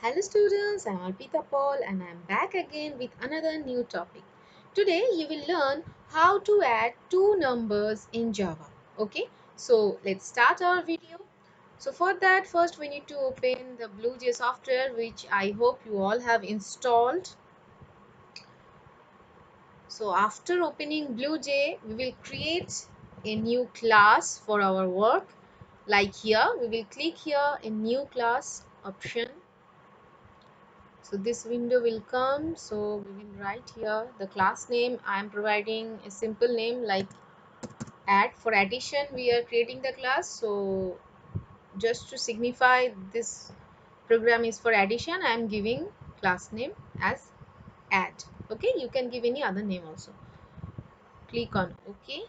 Hello students, I am Arpita Paul and I am back again with another new topic. Today you will learn how to add two numbers in Java. Okay, so let's start our video. So for that first we need to open the BlueJ software, which I hope you all have installed. So after opening BlueJ, we will create a new class for our work. Like here, we will click here in new class option. So this window will come. So we will write here the class name. I am providing a simple name like add. For addition we are creating the class, so just to signify this program is for addition, I am giving class name as add. Okay, you can give any other name also. Click on OK.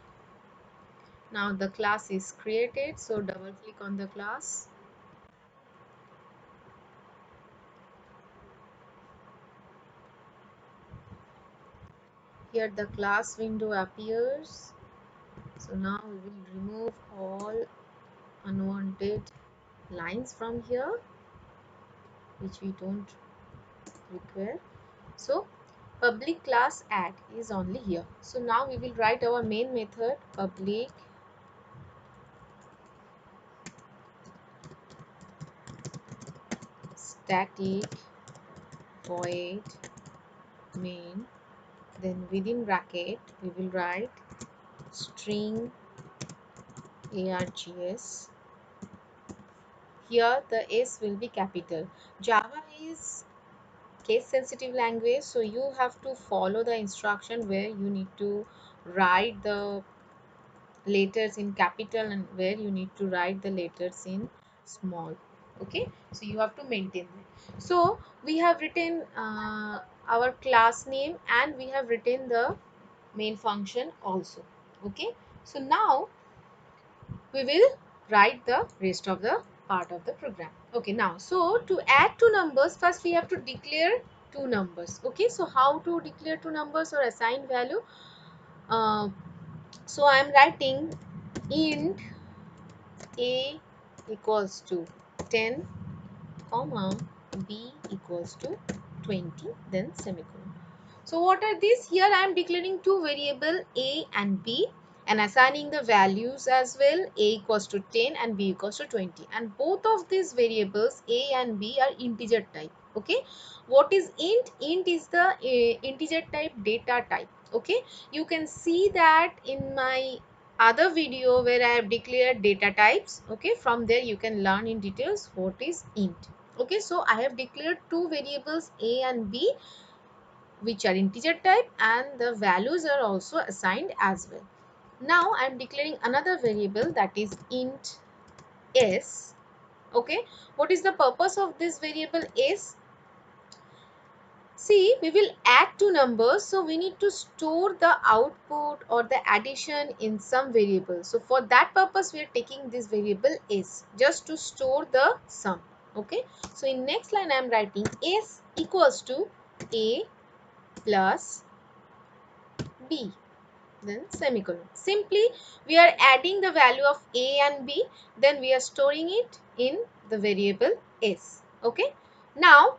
Now the class is created, so double click on the class. Here the class window appears. So now we will remove all unwanted lines from here which we don't require. So public class add is only here. So now we will write our main method public static void main, then within bracket we will write string args. Here the s will be capital. Java is case sensitive language, so you have to follow the instruction where you need to write the letters in capital and where you need to write the letters in small. Okay, so you have to maintain that. So we have written our class name and we have written the main function also. Okay, so now we will write the rest of the part of the program. Okay, now so to add two numbers, first we have to declare two numbers. Okay, so how to declare two numbers or assign value? So I am writing int a equals to 10 comma b equals to 20, then semicolon. So what are these? Here I am declaring two variable a and b and assigning the values as well. A equals to 10 and b equals to 20, and both of these variables a and b are integer type. Okay, what is int? Int is the integer type data type. Okay, you can see that in my other video where I have declared data types. Okay, from there you can learn in details what is int. Okay, so I have declared two variables a and b which are integer type, and the values are also assigned as well. Now I am declaring another variable, that is int s. Okay, what is the purpose of this variable s? See, we will add two numbers, so we need to store the output or the addition in some variable. So for that purpose we are taking this variable s just to store the sum. Okay, so in next line I am writing s equals to a plus b, then semicolon. Simply we are adding the value of a and b, then we are storing it in the variable s. Okay, now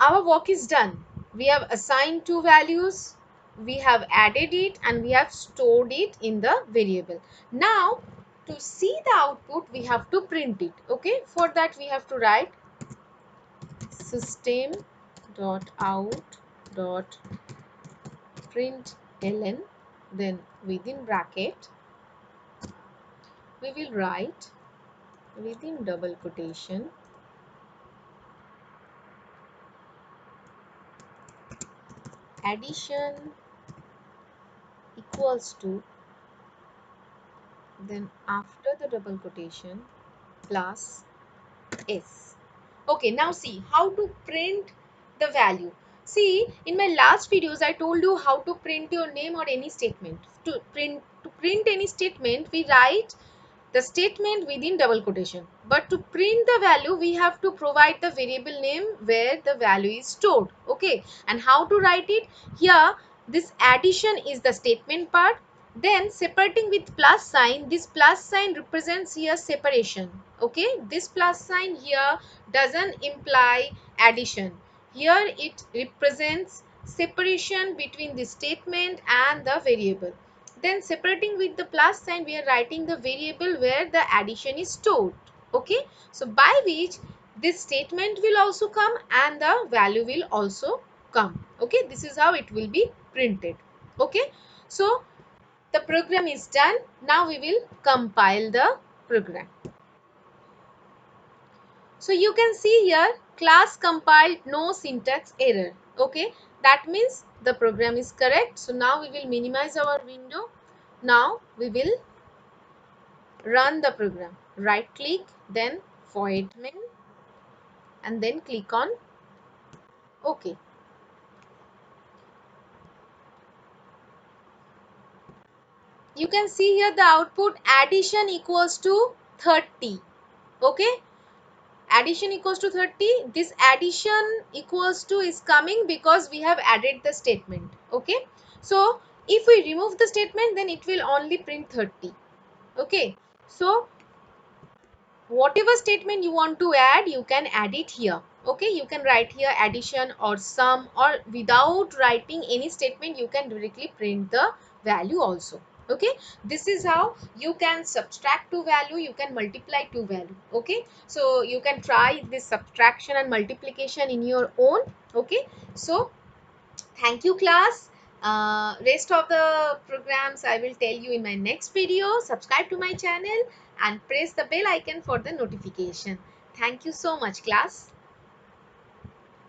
our work is done. We have assigned two values, we have added it, and we have stored it in the variable. Now to see the output we have to print it. Okay, for that we have to write system.out.println, then within bracket we will write within double quotation addition equals to, then after the double quotation plus s. Okay, now see how to print the value. See, in my last videos I told you how to print your name or any statement. To print any statement we write the statement within double quotation, but to print the value we have to provide the variable name where the value is stored. Okay, and how to write it? Here this addition is the statement part, then separating with plus sign. This plus sign represents here separation. Okay, this plus sign here doesn't imply addition. Here it represents separation between the statement and the variable. Then separating with the plus sign, we are writing the variable where the addition is stored. Okay, so by which this statement will also come and the value will also come. Okay, this is how it will be printed. Okay, so the program is done. Now we will compile the program. So you can see here class compiled, no syntax error. Okay, that means the program is correct. So now we will minimize our window. Now we will run the program. Right click, then void main, and then click on OK. You can see here the output addition equals to 30. Okay, addition equals to 30. This addition equals to is coming because we have added the statement. Okay, so if we remove the statement, then it will only print 30. Okay, so whatever statement you want to add, you can add it here. Okay, you can write here addition or sum, or without writing any statement you can directly print the value also. Okay, this is how you can subtract to value, you can multiply to value. Okay, so you can try this subtraction and multiplication in your own. Okay, so thank you class. Rest of the programs I will tell you in my next video. Subscribe to my channel and press the bell icon for the notification. Thank you so much class.